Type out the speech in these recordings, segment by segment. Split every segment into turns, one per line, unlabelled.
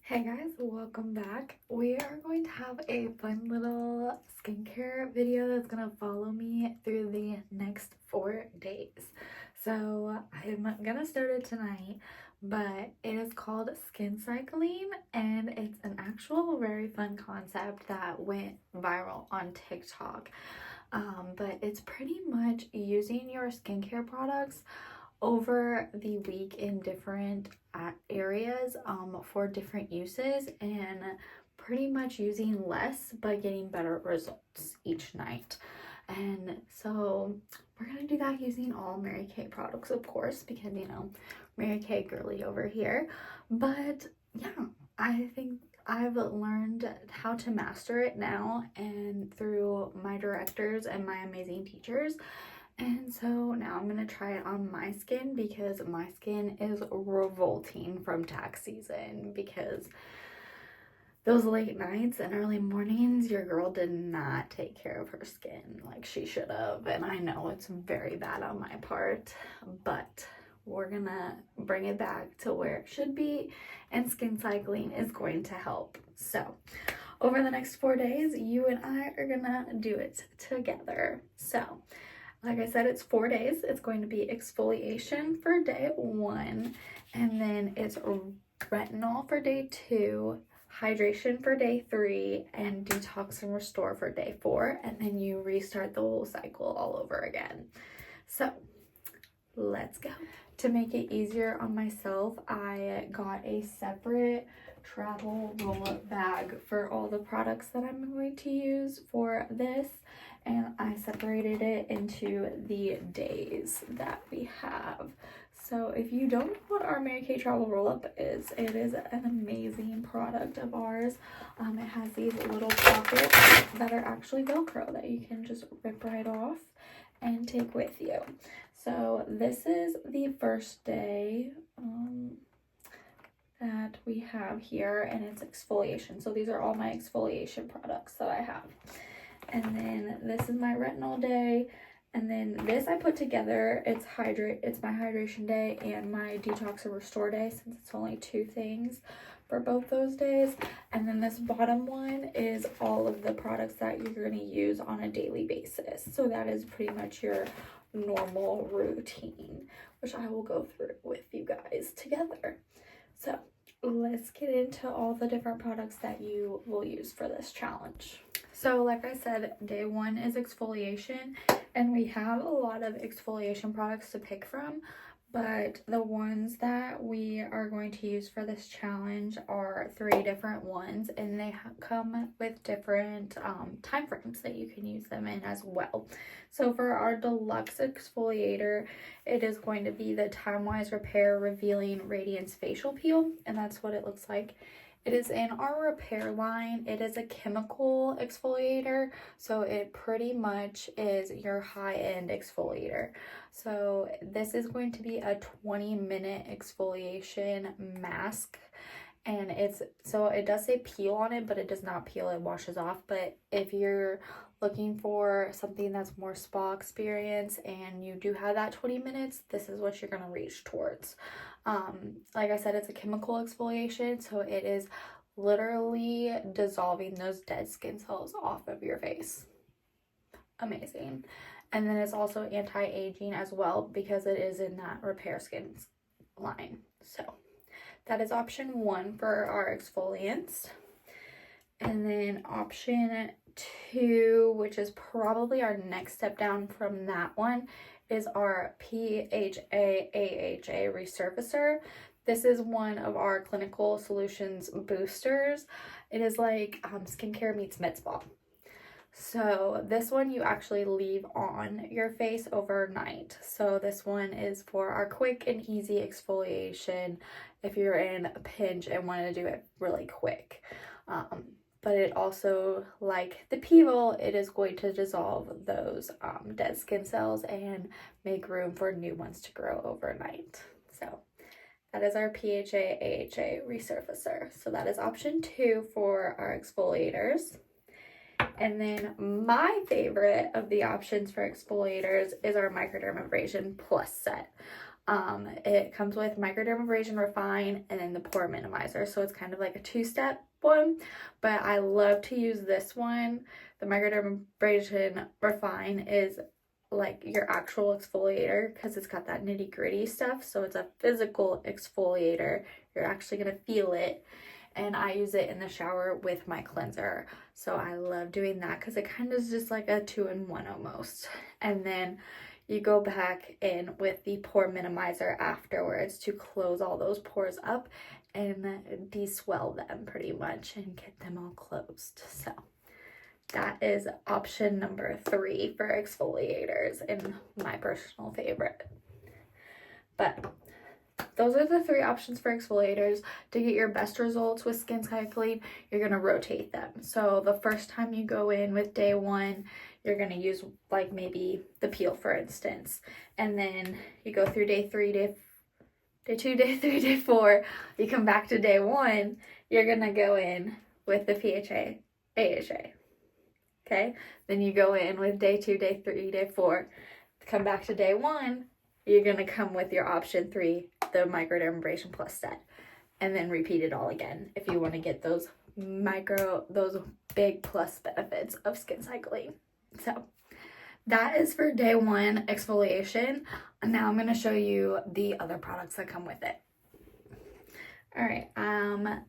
Hey guys, welcome back. We are going to have a fun little skincare video that's going to follow me through the next 4 days. So I'm going to start it tonight, but it is called Skincycling and it's an actual very fun concept that went viral on TickTock. But it's pretty much using your skincare products over the week in different areas for different uses, and pretty much using less but getting better results each night. And so we're gonna do that using all Mary Kay products, of course, because Mary Kay girly over here. But yeah, I think I've learned how to master it now and through my directors and my amazing teachers. And so now I'm going to try it on my skin because my skin is revolting from tax season, because those late nights and early mornings, your girl did not take care of her skin like she should have. And I know it's very bad on my part, but we're going to bring it back to where it should be, and Skincycling is going to help. So over the next 4 days, you and I are going to do it together. So like I said, it's 4 days. It's going to be exfoliation for day 1, and then it's retinol for day 2, hydration for day 3, and detox and restore for day 4, and then you restart the whole cycle all over again. So let's go. To make it easier on myself, I got a separate travel roll-up bag for all the products that I'm going to use for this, and I separated it into the days that we have. So if you don't know what our Mary Kay travel roll-up is, it is an amazing product of ours. It has these little pockets that are actually Velcro that you can just rip right off and take with you. So this is the first day that we have here, and it's exfoliation. So these are all my exfoliation products that I have. And then this is my retinol day, and then this I put together. It's my hydration day and my detox and restore day, since it's only 2 things for both those days. And then this bottom one is all of the products that you're going to use on a daily basis. So that is pretty much your normal routine, which I will go through with you guys together. So let's get into all the different products that you will use for this challenge. So like I said, day 1 is exfoliation, and we have a lot of exfoliation products to pick from, but the ones that we are going to use for this challenge are 3 different ones, and they come with different time frames that you can use them in as well. So for our deluxe exfoliator, it is going to be the TimeWise Repair Revealing Radiance Facial Peel, and that's what it looks like. It is in our repair line. It is a chemical exfoliator, so it pretty much is your high-end exfoliator. So this is going to be a 20-minute exfoliation mask, and it does say peel on it, but it does not peel, it washes off. But if you're looking for something that's more spa experience and you do have that 20 minutes, this is what you're going to reach towards. Like I said, it's a chemical exfoliation, so it is literally dissolving those dead skin cells off of your face. Amazing. And then it's also anti-aging as well, because it is in that repair skin line. So that is option 1 for our exfoliants. And then option 2, which is probably our next step down from that one, is our PHA-AHA resurfacer. This is one of our clinical solutions boosters. It is like skincare meets med spa. So this one you actually leave on your face overnight. So this one is for our quick and easy exfoliation if you're in a pinch and want to do it really quick. But it also, like the peel, it is going to dissolve those dead skin cells and make room for new ones to grow overnight. So that is our PHA-AHA resurfacer. So that is option 2 for our exfoliators. And then my favorite of the options for exfoliators is our Microdermabrasion Plus set. It comes with Microdermabrasion, Refine, and then the Pore Minimizer. So it's kind of like a two-step one, but I love to use this one. The Microdermabrasion Refine is like your actual exfoliator because it's got that nitty-gritty stuff. So it's a physical exfoliator. You're actually going to feel it. And I use it in the shower with my cleanser. So I love doing that because it kind of is just like a 2-in-1 almost. And then you go back in with the pore minimizer afterwards to close all those pores up and de-swell them pretty much and get them all closed. So that is option number 3 for exfoliators and my personal favorite. But those are the 3 options for exfoliators. To get your best results with Skincycling, you're going to rotate them. So the first time you go in with day 1, you're going to use like maybe the peel, for instance. And then you go through day 3, day 2, day 3, day 4. You come back to day 1, you're going to go in with the PHA, AHA. Okay? Then you go in with day 2, day 3, day 4. Come back to day 1, you're going to come with your option 3, the Microdermabrasion Plus set, and then repeat it all again if you want to get those big plus benefits of Skincycling. So that is for day 1 exfoliation. And now I'm going to show you the other products that come with it. All right,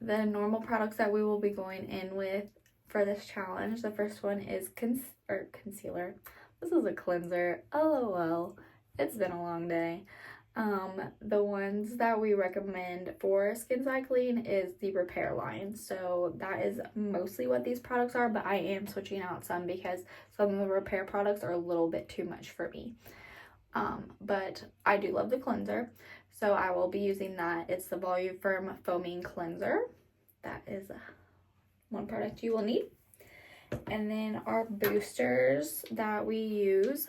the normal products that we will be going in with for this challenge. The first one is concealer. This is a cleanser. LOL. It's been a long day. The ones that we recommend for Skincycling is the repair line. So that is mostly what these products are, but I am switching out some because some of the repair products are a little bit too much for me. But I do love the cleanser, so I will be using that. It's the Volume Firm Foaming Cleanser. That is one product you will need. And then our boosters that we use,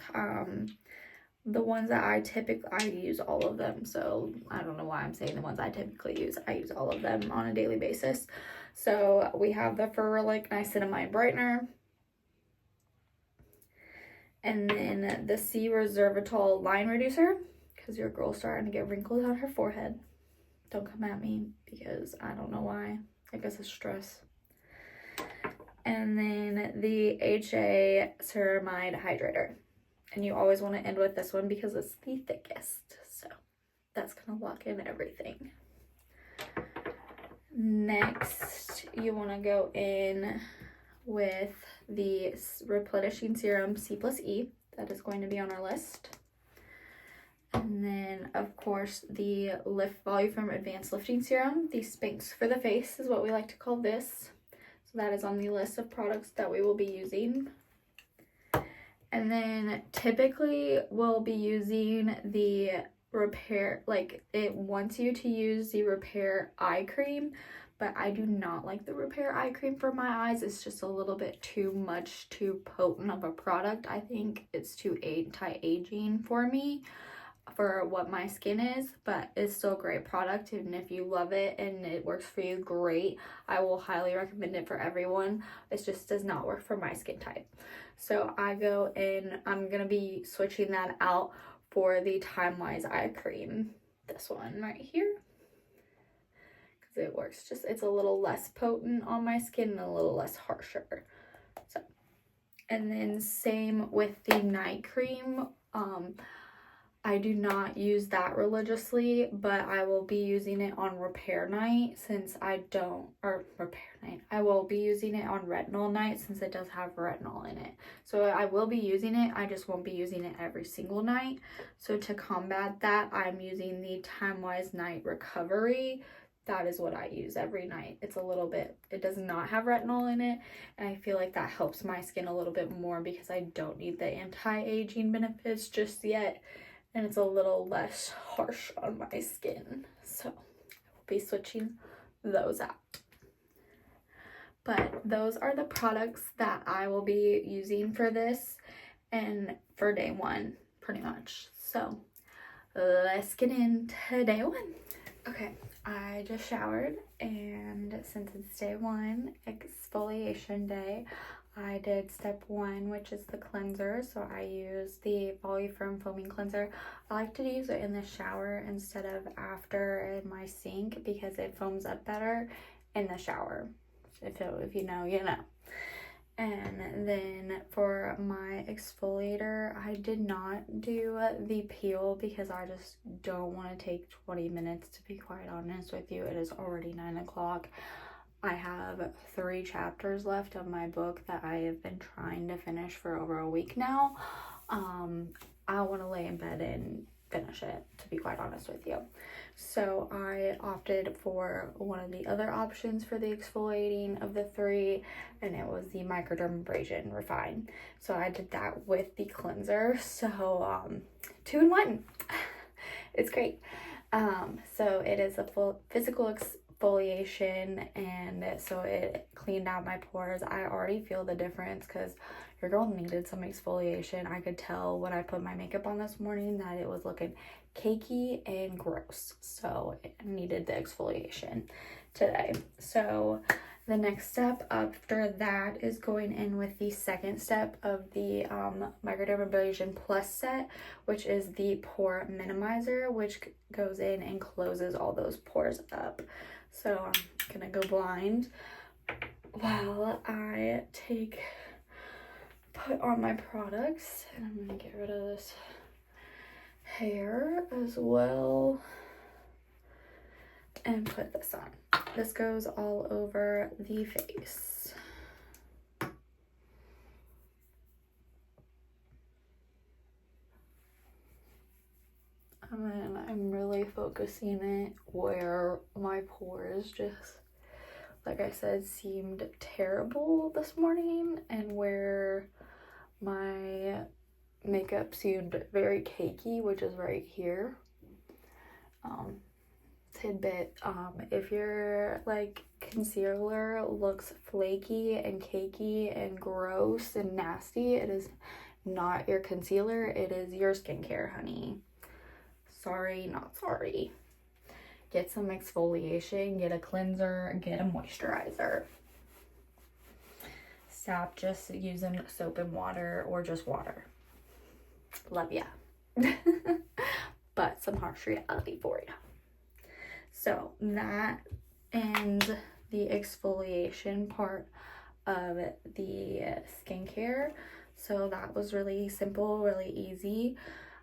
the ones that I use all of them, so I don't know why I'm saying the ones I typically use. I use all of them on a daily basis. So we have the Ferulic Niacinamide Brightener, and then the C+Resveratrol Line Reducer, because your girl's starting to get wrinkles on her forehead. Don't come at me because I don't know why. I guess it's stress. And then the HA Ceramide Hydrator. And you always want to end with this one because it's the thickest. So that's going to lock in everything. Next, you want to go in with the Replenishing Serum C+E. That is going to be on our list. And then, of course, the Volume Firm Advanced Lifting Serum. The Spanx for the face is what we like to call this. So that is on the list of products that we will be using. And then typically we'll be using the repair, like it wants you to use the Repair Eye Cream, but I do not like the Repair Eye Cream for my eyes. It's just a little bit too potent of a product. I think it's too anti-aging for me, for what my skin is, but it's still a great product. And if you love it and it works for you, great. I will highly recommend it for everyone. It just does not work for my skin type. So I go in, I'm gonna be switching that out for the TimeWise Eye Cream. This one right here. Because it works it's a little less potent on my skin and a little less harsher. So, and then same with the night cream. I do not use that religiously, but I will be using it on repair night since I will be using it on retinol night since it does have retinol in it. So I will be using it, I just won't be using it every single night. So to combat that, I'm using the TimeWise Night Recovery. That is what I use every night. It's a little bit, it does not have retinol in it, and I feel like that helps my skin a little bit more because I don't need the anti-aging benefits just yet. And it's a little less harsh on my skin. So I will be switching those out. But those are the products that I will be using for this and for day 1, pretty much. So let's get into day 1. Okay, I just showered, and since it's day 1, exfoliation day, I did step 1, which is the cleanser. So I use the Volume Foaming Cleanser. I like to use it in the shower instead of after in my sink because it foams up better in the shower. If you know, you know. And then for my exfoliator, I did not do the peel because I just don't want to take 20 minutes, to be quite honest with you. It is already 9 o'clock. I have 3 chapters left of my book that I have been trying to finish for over a week now. I want to lay in bed and finish it, to be quite honest with you. So I opted for one of the other options for the exfoliating of the 3, and it was the Microdermabrasion Refine. So I did that with the cleanser. So 2 in 1. It's great. So it is a full physical exfoliation, and so it cleaned out my pores. I already feel the difference because your girl needed some exfoliation. I could tell when I put my makeup on this morning that it was looking cakey and gross, so it needed the exfoliation today. So the next step after that is going in with the second step of the Microdermabrasion Plus set, which is the pore minimizer, which goes in and closes all those pores up. So I'm gonna go blind while I put on my products, and I'm gonna get rid of this hair as well and put this on. This goes all over the face. And then I'm really focusing it where my pores just, like I said, seemed terrible this morning, and where my makeup seemed very cakey, which is right here. Tidbit, if your like concealer looks flaky and cakey and gross and nasty, it is not your concealer, it is your skincare, honey. Sorry, not sorry. Get some exfoliation, get a cleanser, get a moisturizer. Stop just using soap and water or just water. Love ya. But some harsh reality for you. So that ends the exfoliation part of the skincare. So that was really simple, really easy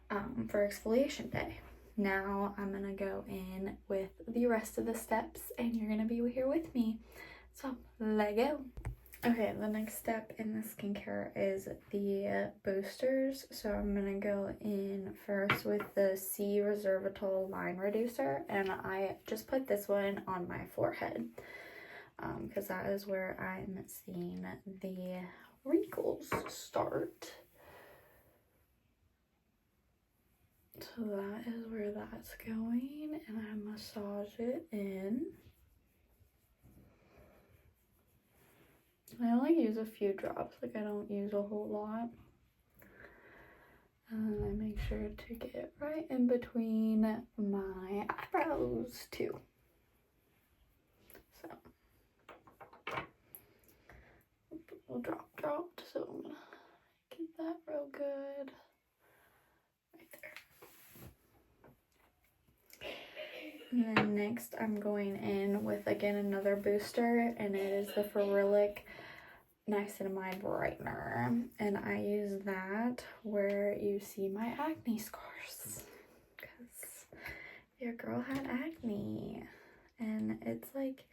for exfoliation day. Now I'm gonna go in with the rest of the steps, and you're gonna be here with me. So let's go. Okay, the next step in the skincare is the boosters. So I'm gonna go in first with the C+Resveratrol line reducer, and I just put this one on my forehead because that is where I'm seeing the wrinkles start. So that is where that's going, and I massage it in. I only use a few drops, like I don't use a whole lot. And I make sure to get it right in between my eyebrows too. So, a little drop, so I'm gonna get that real good right there. And then next I'm going in with, again, another booster, and it is the Ferulic Niacinamide Brightener, and I use that where you see my acne scars, because your girl had acne, and it's like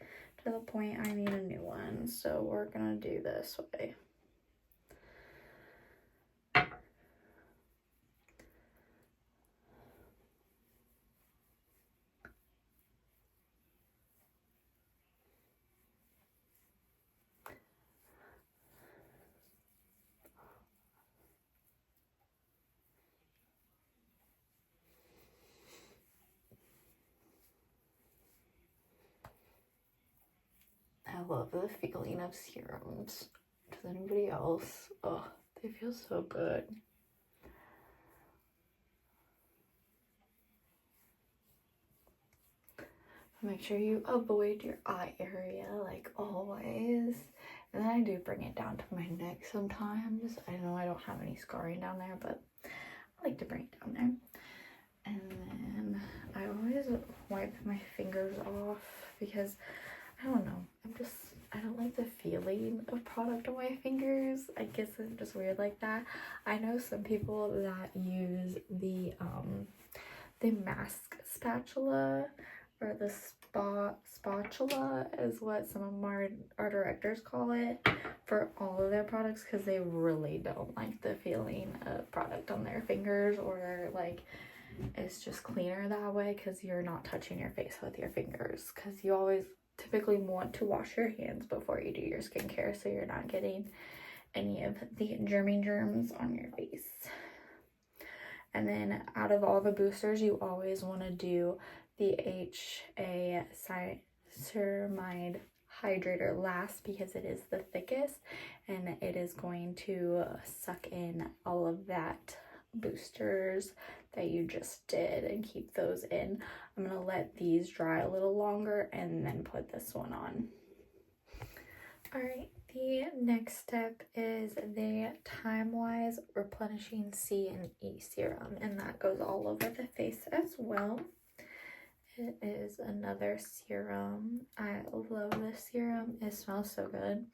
to the point I need a new one, so we're gonna do this way. I love the feeling of serums. Does anybody else? Oh, they feel so good. Make sure you avoid your eye area, like always. And then I do bring it down to my neck sometimes. I know I don't have any scarring down there, but I like to bring it down there. And then I always wipe my fingers off because I don't know, I don't like the feeling of product on my fingers. I guess I'm just weird like that. I know some people that use the mask spatula, or the spatula is what some of our directors call it, for all of their products, because they really don't like the feeling of product on their fingers, or like it's just cleaner that way because you're not touching your face with your fingers, because you always typically want to wash your hands before you do your skincare so you're not getting any of the germs on your face. And then out of all the boosters, you always want to do the HA Ceramide Hydrator last, because it is the thickest and it is going to suck in all of that boosters that you just did and keep those in. I'm going to let these dry a little longer and then put this one on. Alright, the next step is the TimeWise Replenishing C and E Serum, and that goes all over the face as well. It is another serum. I love this serum. It smells so good.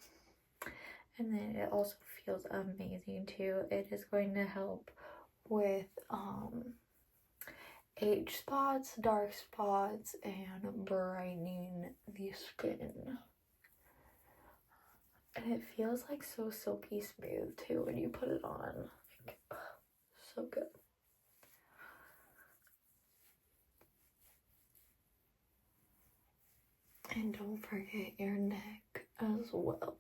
And then it also feels amazing too. It is going to help with age spots, dark spots, and brightening the skin. And it feels like so silky smooth too when you put it on. Like, so good. And don't forget your neck as well.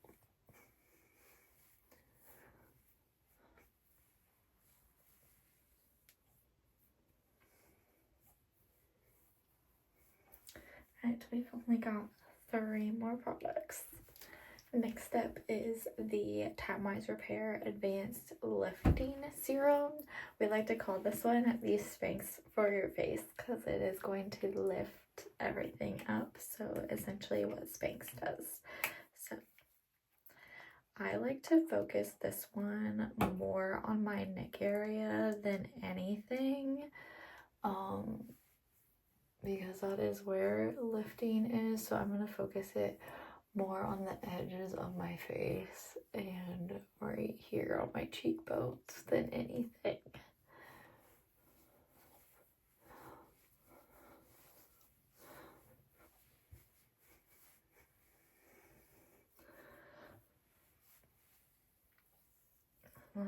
Alright, we've only got 3 more products. Next step is the TimeWise Repair Advanced Lifting Serum. We like to call this one the Spanx for your face because it is going to lift everything up. So essentially what Spanx does. So I like to focus this one more on my neck area than anything. Because that is where lifting is. So I'm going to focus it more on the edges of my face and right here on my cheekbones than anything.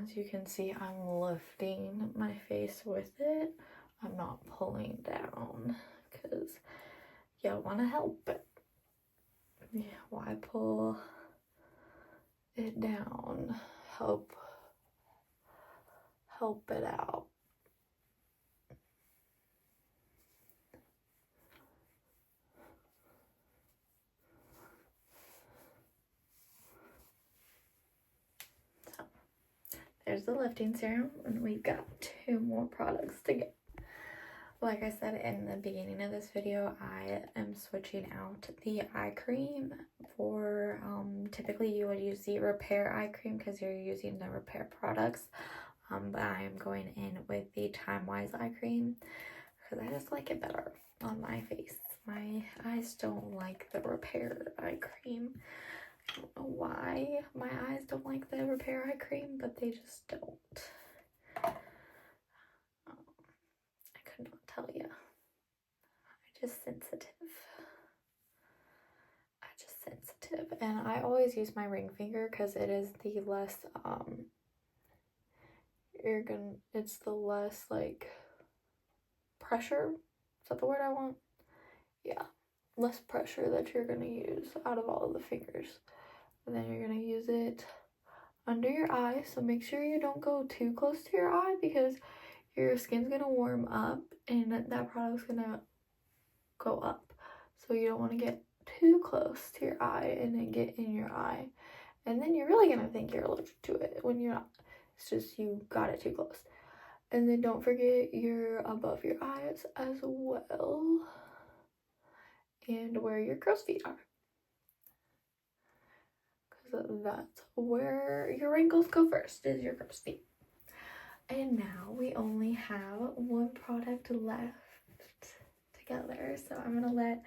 As you can see, I'm lifting my face with it. I'm not pulling down because you want to help it. Yeah, why pull it down? Help it out. So there's the lifting serum, and we've got 2 more products to get. Like I said in the beginning of this video, I am switching out the eye cream for, typically you would use the repair eye cream because you're using the repair products. But I am going in with the TimeWise eye cream because I just like it better on my face. My eyes don't like the repair eye cream. I don't know why my eyes don't like the repair eye cream, but they just don't. I could not tell you. I'm just sensitive. And I always use my ring finger because it is the less, it's the less, like, pressure. Is that the word I want? Yeah. Less pressure that you're going to use out of all of the fingers. And then you're going to use it under your eye. So make sure you don't go too close to your eye because your skin's going to warm up and that product's going to go up. So you don't want to get too close to your eye and then get in your eye. And then you're really going to think you're allergic to it when you're not. It's just you got it too close. And then don't forget you're above your eyes as well. And where your crow's feet are. Because that's where your wrinkles go first, is your crow's feet. And now we only have one product left together, so I'm gonna let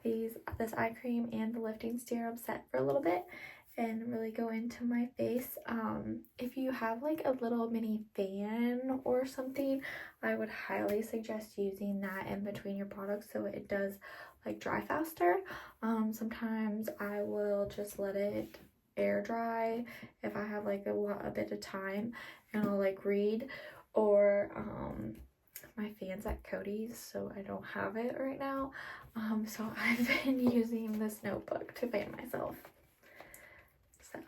this eye cream and the lifting serum set for a little bit and really go into my face. If you have like a little mini fan or something, I would highly suggest using that in between your products so it does like dry faster. Sometimes I will just let it air dry if I have like a bit of time, and I'll like read, or my fan's at Cody's, so I don't have it right now. So I've been using this notebook to fan myself. So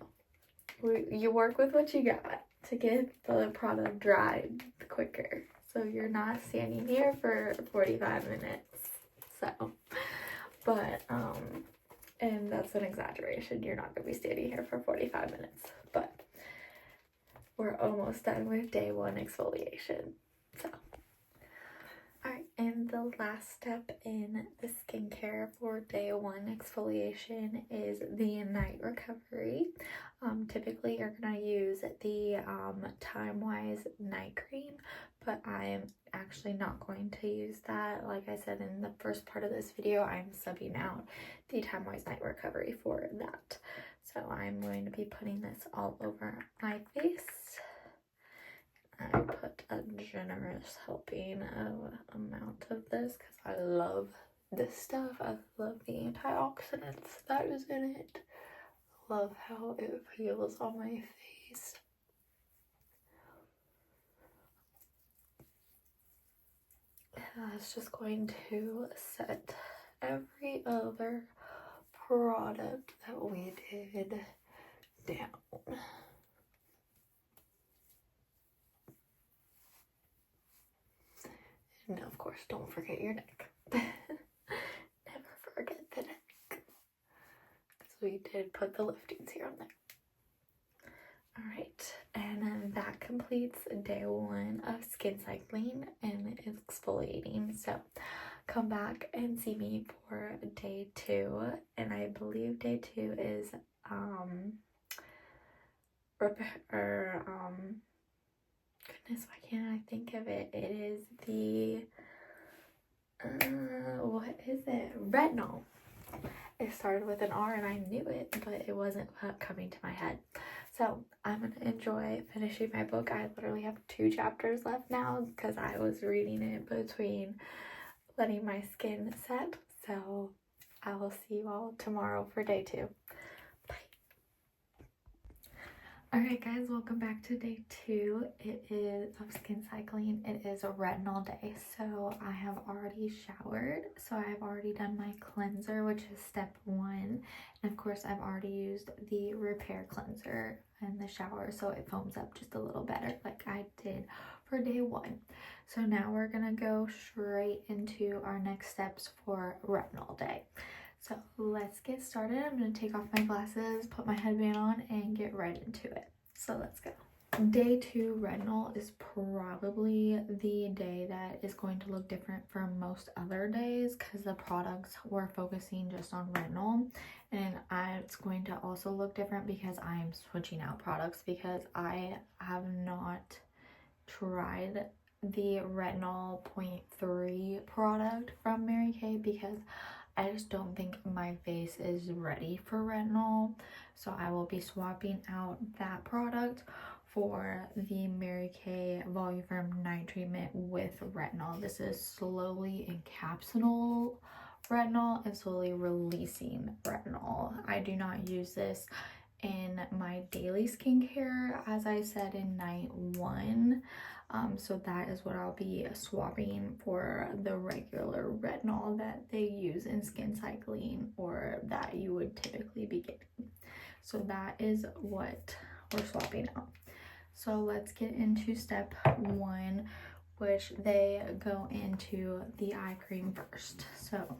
you work with what you got to get the product dried quicker, so you're not standing here for 45 minutes. So, but and that's an exaggeration, you're not gonna be standing here for 45 minutes, but we're almost done with day 1 exfoliation. So alright, and the last step in the skincare for day 1 exfoliation is the night recovery. Typically you're gonna use the TimeWise Night Cream, but I am actually not going to use that. Like I said in the first part of this video, I'm subbing out the TimeWise Night Recovery for that. So I'm going to be putting this all over my face. I put a generous helping of amount of this because I love this stuff. I love the antioxidants that is in it. Love how it feels on my face. That's just going to set every other product that we did down. And of course, don't forget your neck. Never forget the neck. Because we did put the lifting serum there. Alright, and then that completes day 1 of Skincycling and exfoliating. So come back and see me for day 2. And I believe day 2 is goodness, why can't I think of it? It is the what is it? Retinol. It started with an R and I knew it, but it wasn't coming to my head. So I'm gonna enjoy finishing my book. I literally have 2 chapters left now because I was reading it between letting my skin set. So I will see you all tomorrow for day 2. Bye. Alright guys, welcome back to day 2. It is of Skincycling. It is a retinol day. So I have already showered. So I have already done my cleanser, which is step 1. And of course I've already used the repair cleanser in the shower so it foams up just a little better like I did for day 1. So now we're gonna go straight into our next steps for retinol day. So let's get started. I'm going to take off my glasses, put my headband on, and get right into it. So let's go. Day 2 retinol is probably the day that is going to look different from most other days because the products were focusing just on retinol. And it's going to also look different because I'm switching out products because I have not tried the retinol 0.3 product from Mary Kay because I just don't think my face is ready for retinol. So I will be swapping out that product for the Mary Kay Voluform Night Treatment with retinol. This is slowly encapsulating retinol and slowly releasing retinol. I do not use this in my daily skincare, as I said in night 1. So that is what I'll be swapping for the regular retinol that they use in Skincycling or that you would typically be getting. So that is what we're swapping out. So let's get into step 1, which they go into the eye cream first. So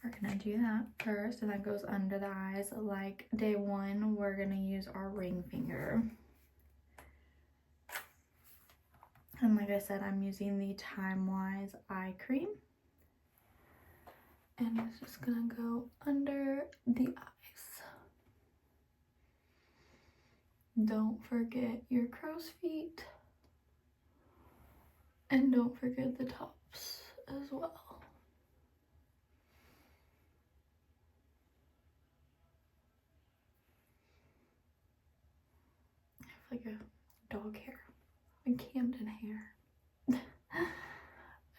we're gonna do that first, and that goes under the eyes. Like day 1, we're gonna use our ring finger. And like I said, I'm using the TimeWise Eye Cream. And it's just gonna go under the eyes. Don't forget your crow's feet. And don't forget the tops as well. I have like a dog hair, a Camden hair.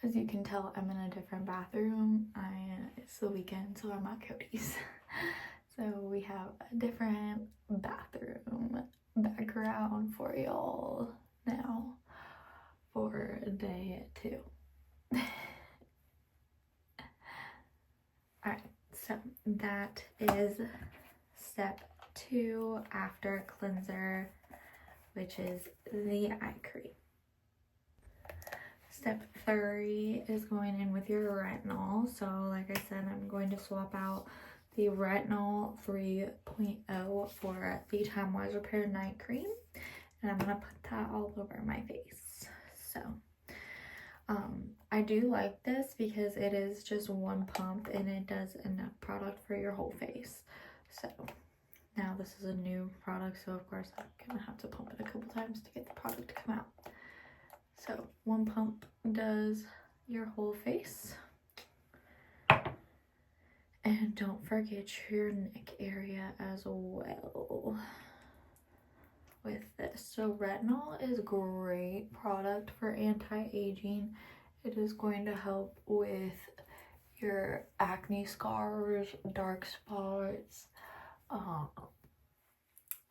As you can tell, I'm in a different bathroom. It's the weekend, so I'm at Cody's. So we have a different bathroom background for y'all now for day 2. Alright, so that is step 2 after cleanser, which is the eye cream. Step 3 is going in with your retinol. So like I said, I'm going to swap out the retinol 3.0 for the TimeWise Repair Night Cream, and I'm gonna put that all over my face. So I do like this because it is just one pump and it does enough product for your whole face. So now this is a new product, so of course I'm gonna have to pump it a couple times to get the product to come out. So one pump does your whole face. And don't forget your neck area as well with this. So retinol is a great product for anti-aging. It is going to help with your acne scars, dark spots,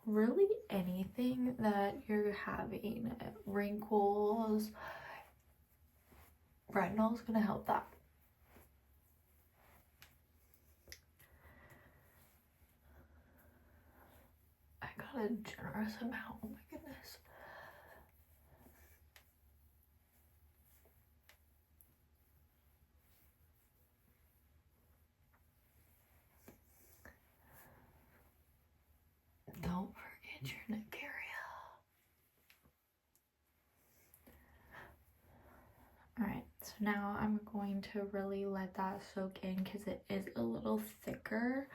really anything that you're having, wrinkles. Retinol is going to help that. I got a generous amount, oh my goodness. Don't forget your neck area. Alright, so now I'm going to really let that soak in because it is a little thicker.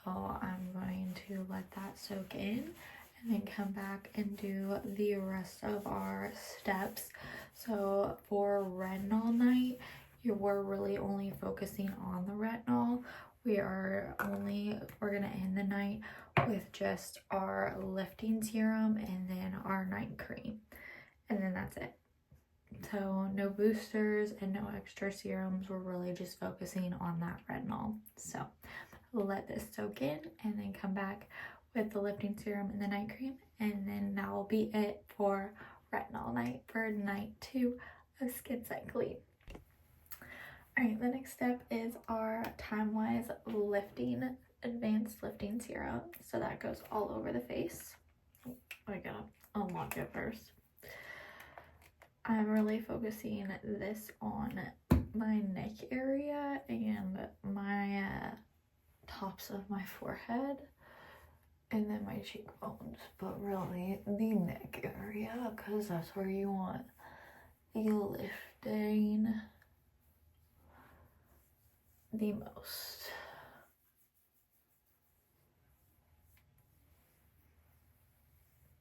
So I'm going to let that soak in and then come back and do the rest of our steps. So for retinol night, we're really only focusing on the retinol. We're gonna end the night with just our lifting serum and then our night cream, and then that's it. So no boosters and no extra serums. We're really just focusing on that retinol. So let this soak in and then come back with the lifting serum and the night cream, and then that will be it for retinol night for night 2 of Skincycling. Alright, the next step is our TimeWise lifting advanced lifting serum. So that goes all over the face. I gotta unlock it first. I'm really focusing this on my neck area and my tops of my forehead and then my cheekbones, but really the neck area because that's where you want the lifting the most.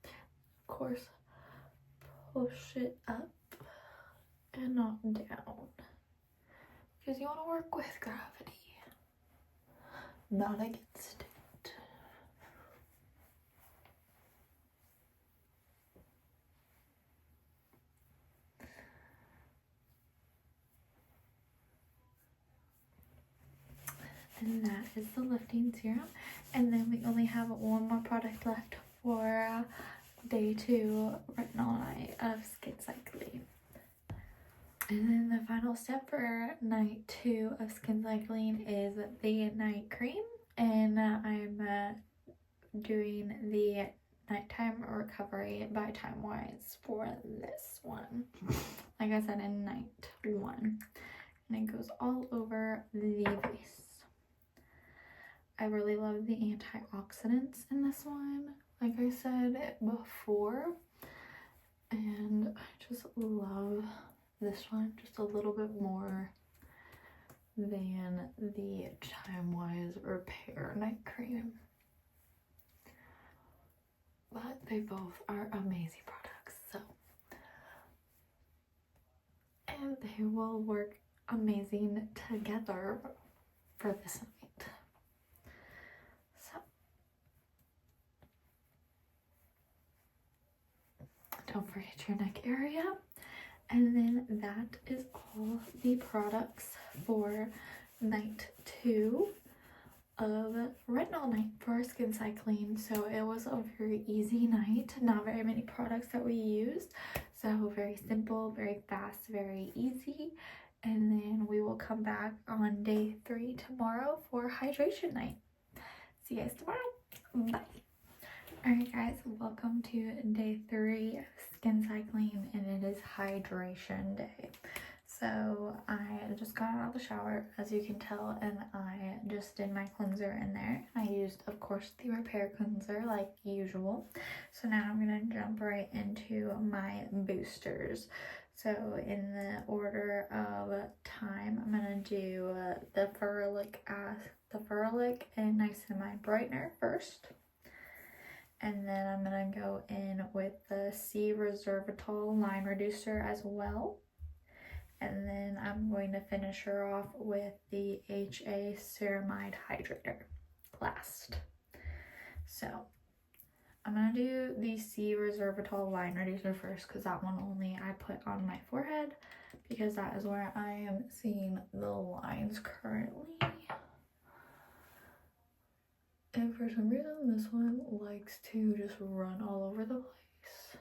Of course, push it up and not down because you want to work with gravity, not against it. And that is the lifting serum, and then we only have one more product left for day 2 retinol night of Skincycling. And then the final step for night 2 of Skincycling is the night cream, and I'm doing the nighttime recovery by TimeWise for this one. Like I said, in night 1, and it goes all over the face. I really love the antioxidants in this one, like I said before, and I just love this one just a little bit more than the TimeWise Repair Night Cream. But they both are amazing products. So, and they will work amazing together for this night. So, don't forget your neck area. And then that is all the products for night 2 of retinol night for our Skincycling. So it was a very easy night, not very many products that we used. So very simple, very fast, very easy. And then we will come back on day 3 tomorrow for hydration night. See you guys tomorrow. Bye. Alright guys, welcome to day 3 of Skincycling, and it is hydration day. So I just got out of the shower, as you can tell, and I just did my cleanser in there. I used, of course, the repair cleanser like usual. So now I'm going to jump right into my boosters. So in the order of time, I'm going to do the ferulic and niacinamide brightener first. And then I'm going to go in with the C+Resveratrol line reducer as well. And then I'm going to finish her off with the HA Ceramide Hydrator last. So I'm going to do the C+Resveratrol line reducer first, because that one only I put on my forehead, because that is where I am seeing the lines currently. And for some reason, this one likes to just run all over the place.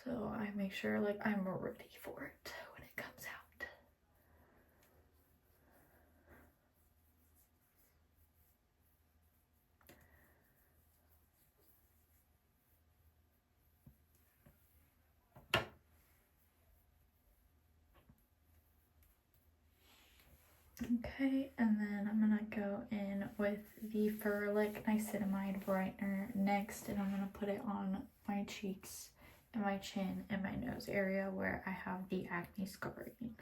So I make sure like I'm ready for it when it comes out. Okay, and then I'm gonna go in with the ferulic niacinamide brightener next, and I'm gonna put it on my cheeks and my chin and my nose area where I have the acne scarring.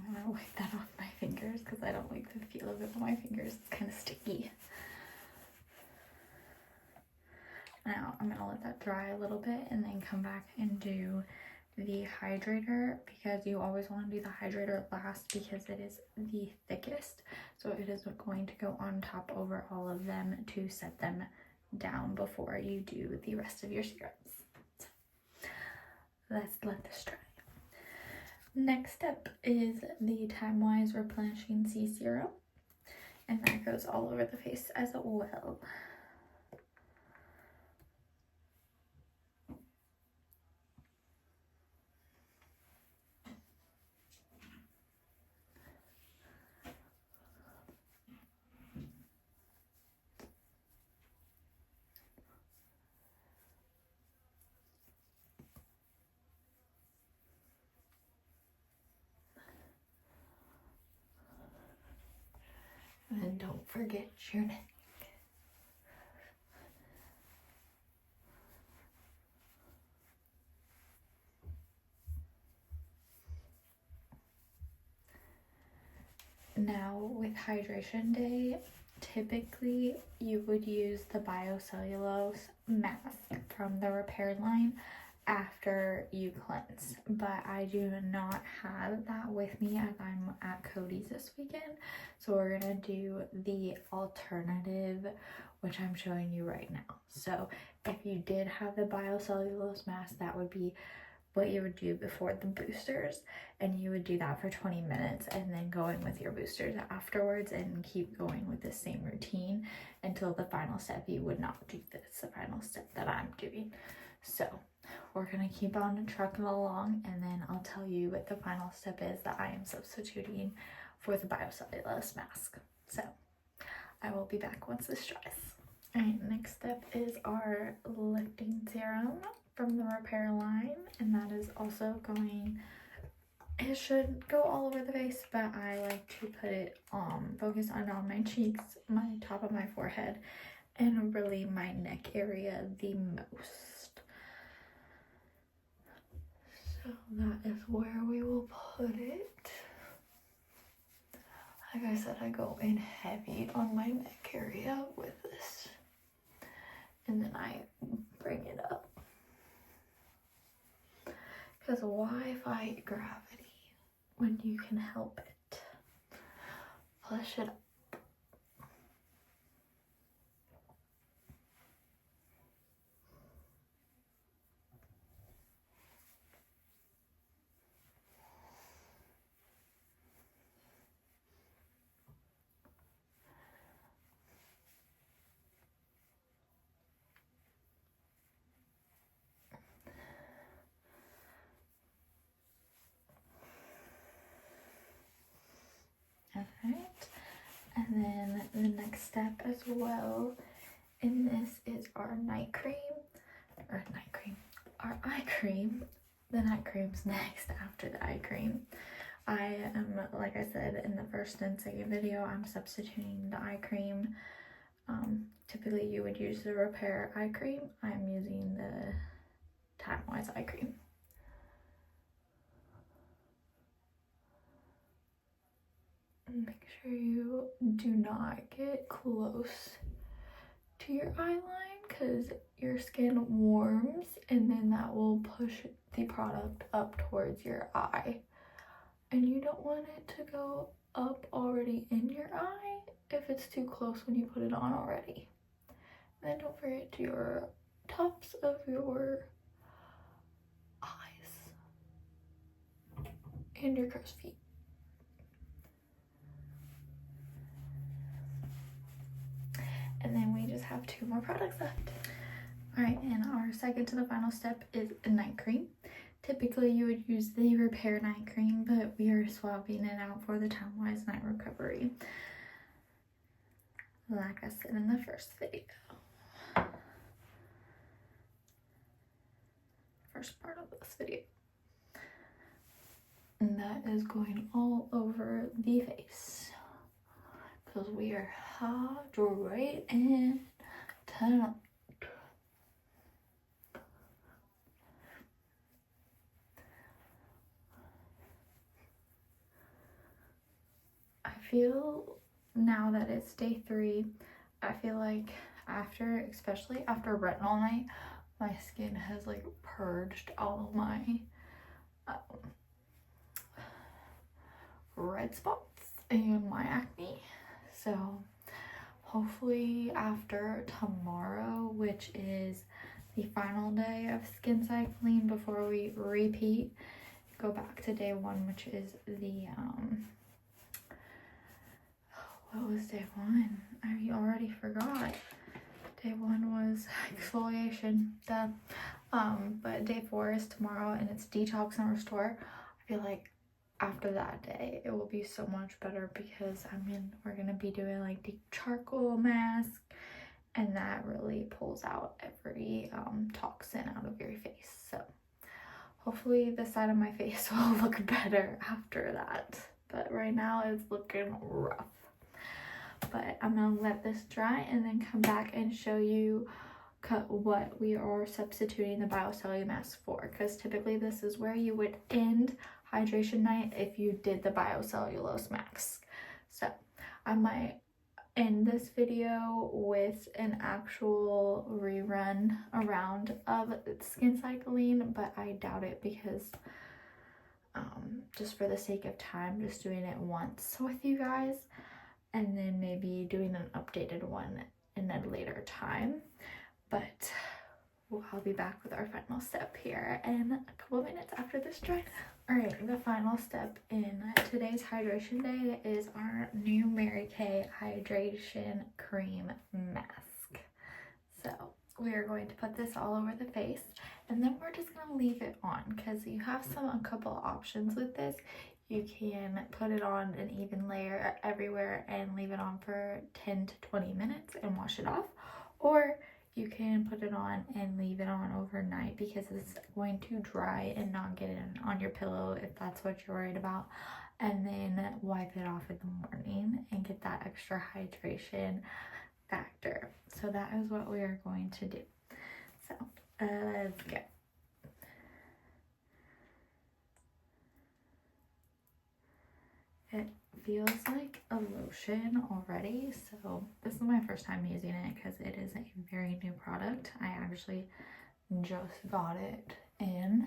I'm gonna wipe that off my fingers because I don't like the feel of it on my fingers. It's kind of sticky. Now I'm gonna let that dry a little bit and then come back and do the hydrator, because you always want to do the hydrator last because it is the thickest. So it is going to go on top over all of them to set them down before you do the rest of your serums. So let's let this dry. Next up is the TimeWise Replenishing C Serum, and that goes all over the face as well. And then don't forget your neck. Now with hydration day, typically you would use the biocellulose mask from the repair line after you cleanse, but I do not have that with me as I'm at Cody's this weekend. So we're gonna do the alternative, which I'm showing you right now. So if you did have the biocellulose mask, that would be what you would do before the boosters, and you would do that for 20 minutes and then go in with your boosters afterwards and keep going with the same routine until the final step. You would not do this, the final step that I'm doing. So we're gonna keep on trucking along, and then I'll tell you what the final step is that I am substituting for the biocellulose mask. So I will be back once this dries. Alright, next step is our lifting serum from the Repair line, and that is also going, it should go all over the face, but I like to put it focus on my cheeks, my top of my forehead, and really my neck area the most. So that is where we will put it. Like I said, I go in heavy on my neck area with this, and then I bring it up. Because why fight gravity when you can help it? Push it up. Alright, and then the next step as well in this is our night cream, our eye cream. The night cream's next after the eye cream. I am, like I said in the first and second video, I'm substituting the eye cream. Typically you would use the Repair eye cream. I'm using the TimeWise Eye Cream. Make sure you do not get close to your eye line because your skin warms, and then that will push the product up towards your eye. And you don't want it to go up already in your eye if it's too close when you put it on already. And then don't forget your tops of your eyes and your crow's feet. And then we just have 2 more products left. Alright, and our second to the final step is a night cream. Typically you would use the Repair night cream, but we are swapping it out for the TimeWise Night Recovery, like I said in the first video. First part of this video. And that is going all over the face, because we are hydrating tonight. I feel now that it's day 3, I feel like especially after retinol night, my skin has like purged all of my red spots and my acne. So hopefully after tomorrow, which is the final day of Skincycling before we repeat, go back to day 1, which is the what was day 1? I already forgot. Day 1 was exfoliation, duh. But day 4 is tomorrow, and it's detox and restore. I feel like after that day it will be so much better, because we're gonna be doing like the charcoal mask, and that really pulls out every toxin out of your face. So hopefully the side of my face will look better after that, but right now it's looking rough. But I'm gonna let this dry and then come back and show you what we are substituting the biocellulose mask for, because typically this is where you would end hydration night if you did the biocellulose mask. So I might end this video with an actual rerun around of Skincycling, but I doubt it, because just for the sake of time, just doing it once with you guys, and then maybe doing an updated one in a later time. But I'll be back with our final step here in a couple minutes after this dries. Alright, the final step in today's hydration day is our new Mary Kay Hydration Cream Mask. So we are going to put this all over the face, and then we're just going to leave it on, because you have a couple options with this. you can put it on an even layer everywhere and leave it on for 10 to 20 minutes and wash it off. Or you can put it on and leave it on overnight because it's going to dry and not get in on your pillow if that's what you're worried about. And then wipe it off in the morning and get that extra hydration factor. So that is what we are going to do. So let's go. It feels like a lotion already, so this is my first time using it because it is a very new product. I actually just got it in.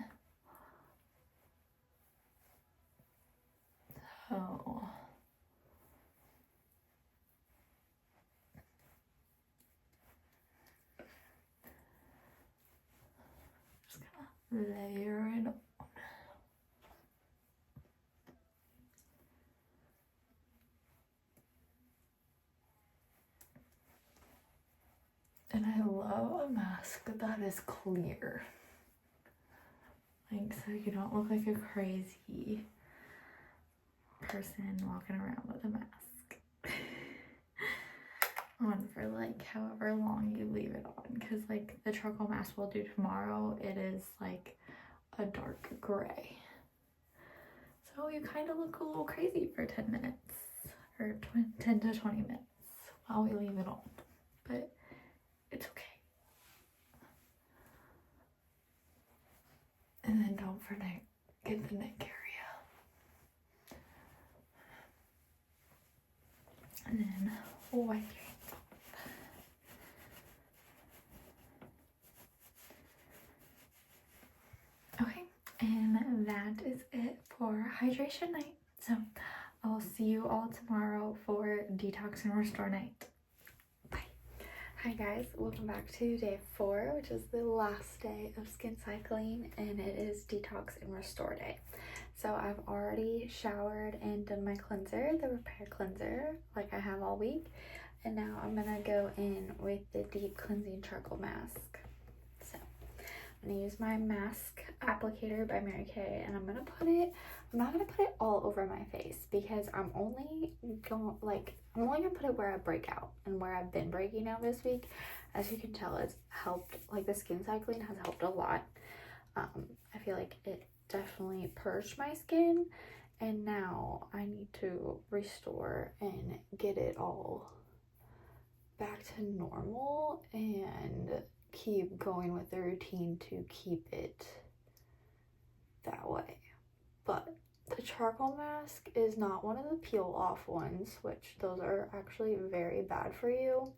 So just gonna layer it on. And I love a mask that is clear. Like, so you don't look like a crazy person walking around with a mask on for like however long you leave it on. Because like the charcoal mask we'll do tomorrow, it is like a dark gray. So you kind of look a little crazy for 10 minutes or 10 to 20 minutes while we leave it on. But it's okay. And then don't forget the neck area. And then wipe your hands off. Okay, and that is it for hydration night. So I'll see you all tomorrow for detox and restore night. Hi guys, welcome back to day 4, which is the last day of Skincycling, and it is detox and restore day. So I've already showered and done my cleanser, the repair cleanser, like I have all week, and now I'm gonna go in with the deep cleansing charcoal mask. So I'm gonna use my mask applicator by Mary Kay, and I'm not gonna put it all over my face because I'm only gonna put it where I break out and where I've been breaking out this week. As you can tell, it's helped, like the Skincycling has helped a lot. I feel like it definitely purged my skin, and now I need to restore and get it all back to normal and keep going with the routine to keep it that way. But the charcoal mask is not one of the peel off ones, which those are actually very bad for you.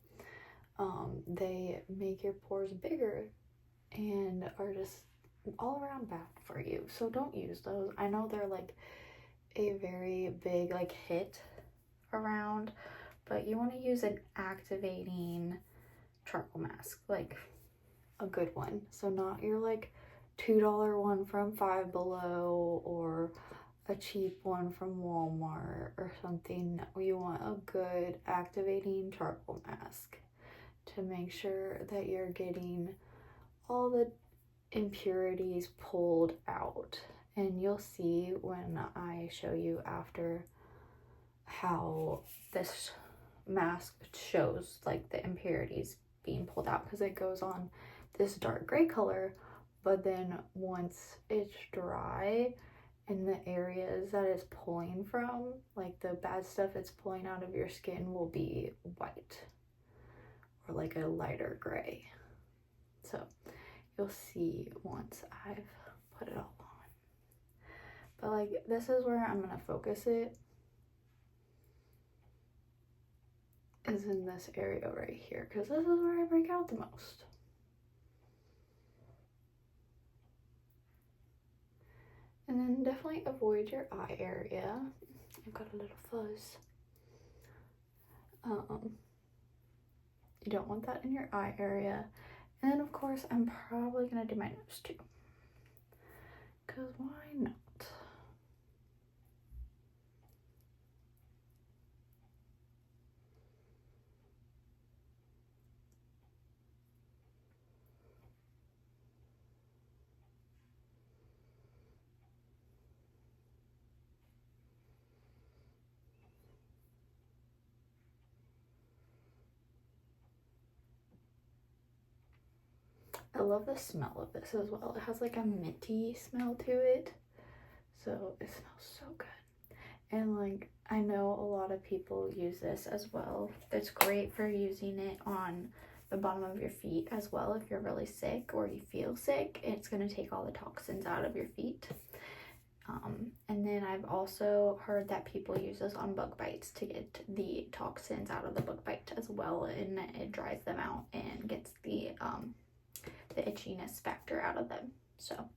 They make your pores bigger and are just all around bad for you. So don't use those. I know they're like a very big like hit around, but you want to use an activating charcoal mask, like a good one. So not your like $2 one from Five Below or a cheap one from Walmart or something. You want a good activating charcoal mask to make sure that you're getting all the impurities pulled out. And you'll see when I show you after how this mask shows like the impurities being pulled out, because it goes on this dark gray color, but then once it's dry and the areas that it's pulling from, like the bad stuff it's pulling out of your skin, will be white or like a lighter gray. So you'll see once I've put it all on. But like this is where I'm gonna focus it, is in this area right here, because this is where I break out the most. And then definitely avoid your eye area. I've got a little fuzz. You don't want that in your eye area. And then of course I'm probably gonna do my nose too, because why not? I love the smell of this as well. It has like a minty smell to it. So it smells so good. And like, I know a lot of people use this as well. It's great for using it on the bottom of your feet as well if you're really sick or you feel sick. It's going to take all the toxins out of your feet. And then I've also heard that people use this on bug bites to get the toxins out of the bug bite as well, and it dries them out and gets the itchiness factor out of them. So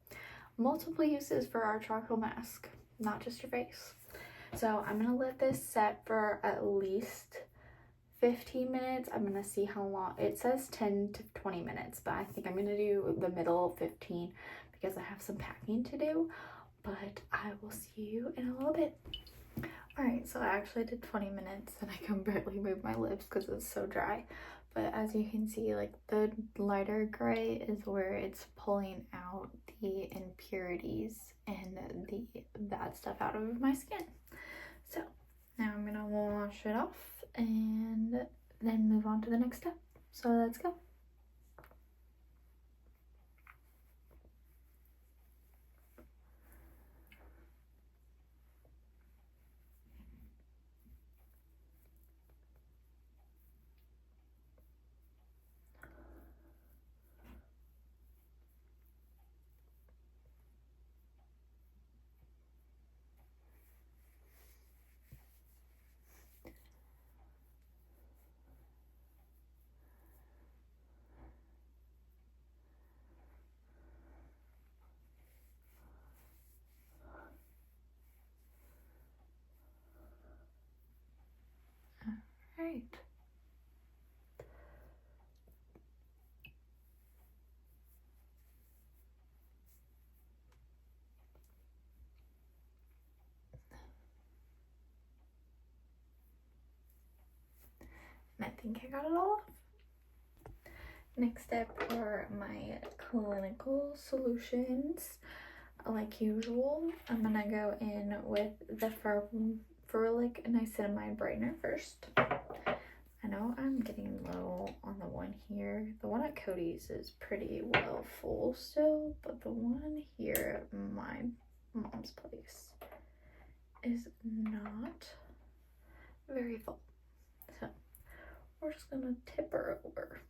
multiple uses for our charcoal mask, not just your face. So I'm gonna let this set for at least 15 minutes. I'm gonna see how long. It says 10 to 20 minutes, but I think I'm gonna do the middle 15 because I have some packing to do. But I will see you in a little bit. All right, so I actually did 20 minutes and I can barely move my lips because it's so dry. But as you can see, like the lighter gray is where it's pulling out the impurities and the bad stuff out of my skin. So now I'm gonna wash it off and then move on to the next step. So let's go. Right. And I think I got it all off. Next step are my clinical solutions. Like usual, I'm gonna go in with the Ferulic Niacinamide Brightener first. I know I'm getting low on the one here. The one at Cody's is pretty well full still, but the one here at my mom's place is not very full. So we're just gonna tip her over.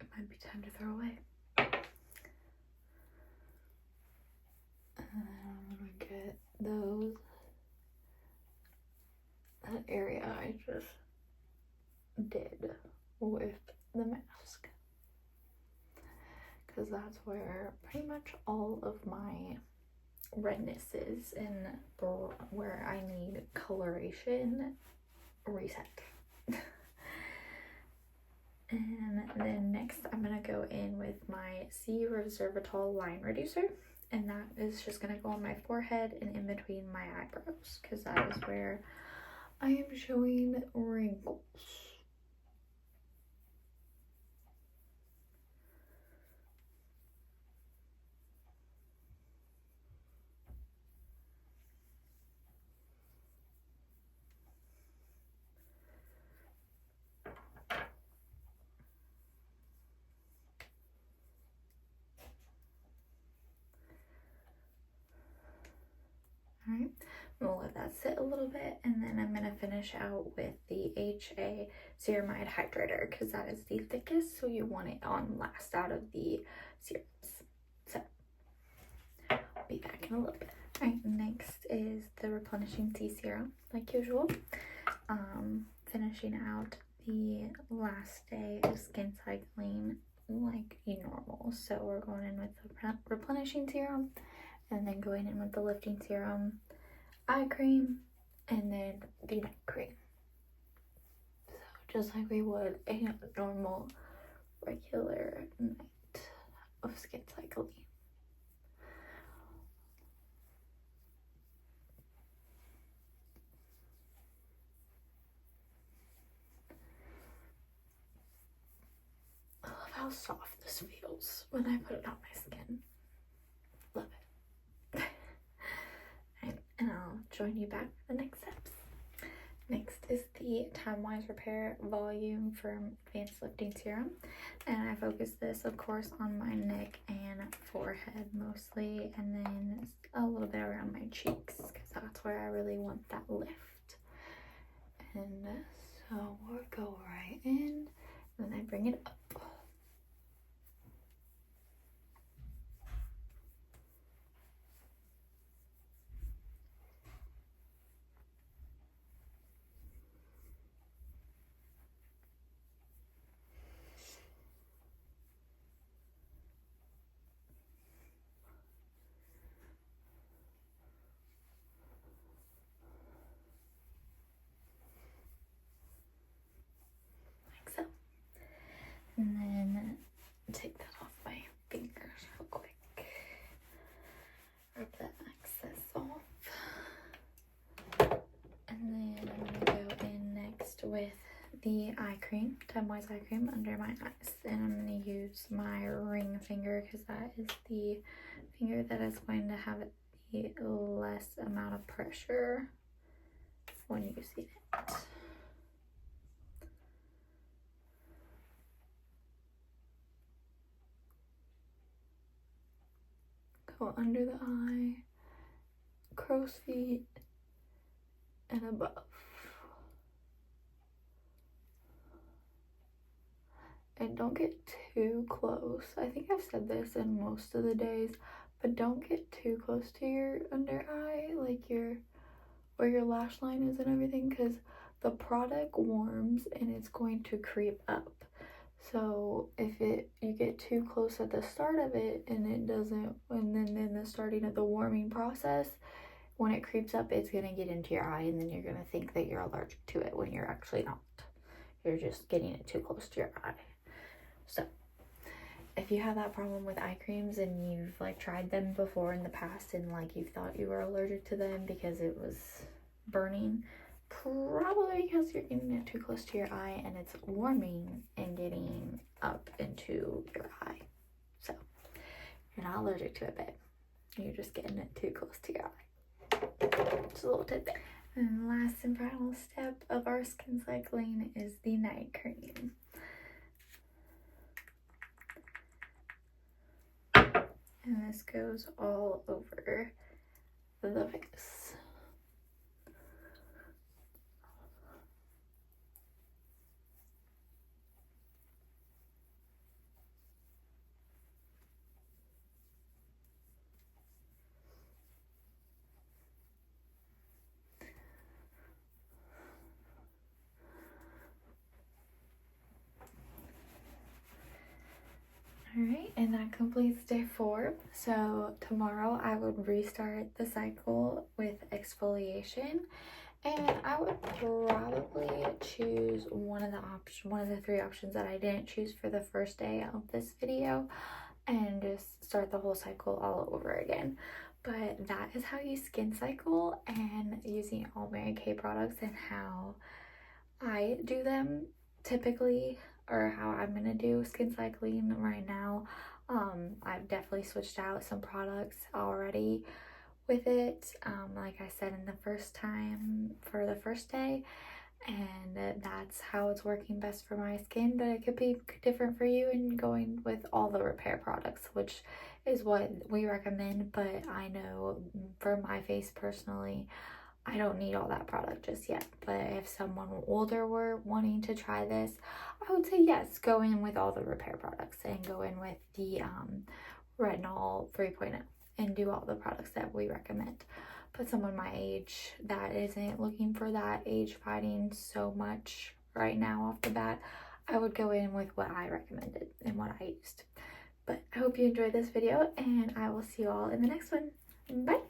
It might be time to throw away. And I'm gonna get those, that area I just did with the mask, because that's where pretty much all of my redness is and where I need coloration reset. And then next I'm gonna go in with my C+Resveratrol line reducer, and that is just gonna go on my forehead and in between my eyebrows because that is where I am showing wrinkles. Alright, we'll let that sit a little bit, and then I'm going to finish out with the HA Ceramide Hydrator because that is the thickest, so you want it on last out of the serums. So, I'll be back in a little bit. Alright, next is the Replenishing Tea Serum, like usual. Finishing out the last day of Skincycling like normal. So we're going in with the Replenishing Serum, and then going in with the Lifting Serum, eye cream, and then the night cream. So just like we would a normal, regular night of Skincycling. how soft this feels when I put it on my skin. Love it. And I'll join you back for the next steps. Next is the TimeWise Repair Volume from Advanced Lifting Serum. And I focus this, of course, on my neck and forehead mostly, and then a little bit around my cheeks, because that's where I really want that lift. And so we'll go right in, and then I bring it up. Like so. And then take that off my fingers real quick. Rub that excess off. And then I'm gonna go in next with the eye cream, TimeWise Eye Cream, under my eyes. And I'm gonna use my ring finger because that is the finger that is going to have the less amount of pressure when using it. Go under the eye, crow's feet, and above. And don't get too close. I think I've said this in most of the days, but don't get too close to your under eye, like where your lash line is and everything, because the product warms and it's going to creep up. So if you get too close at the start of it and it doesn't, and then in the starting of the warming process, when it creeps up, it's gonna get into your eye, and then you're gonna think that you're allergic to it when you're actually not. You're just getting it too close to your eye. So if you have that problem with eye creams and you've like tried them before in the past and like you thought you were allergic to them because it was burning, probably because you're getting it too close to your eye and it's warming and getting up into your eye. So you're not allergic to it, babe. You're just getting it too close to your eye. Just a little tip there. And the last and final step of our skin cycling is the night cream. And this goes all over the face. Alright, and that completes day 4. So tomorrow I would restart the cycle with exfoliation, and I would probably choose one of the 3 options that I didn't choose for the first day of this video, and just start the whole cycle all over again. But that is how you skin cycle, and using all Mary Kay products and how I do them typically, or how I'm gonna do skin cycling right now. I've definitely switched out some products already with it, like I said in the first time for the first day, and that's how it's working best for my skin. But it could be different for you, and going with all the repair products, which is what we recommend. But I know for my face personally, I don't need all that product just yet. But if someone older were wanting to try this, I would say yes, go in with all the repair products and go in with the Retinol 3.0 and do all the products that we recommend. But someone my age that isn't looking for that age fighting so much right now off the bat, I would go in with what I recommended and what I used. But I hope you enjoyed this video, and I will see you all in the next one. Bye!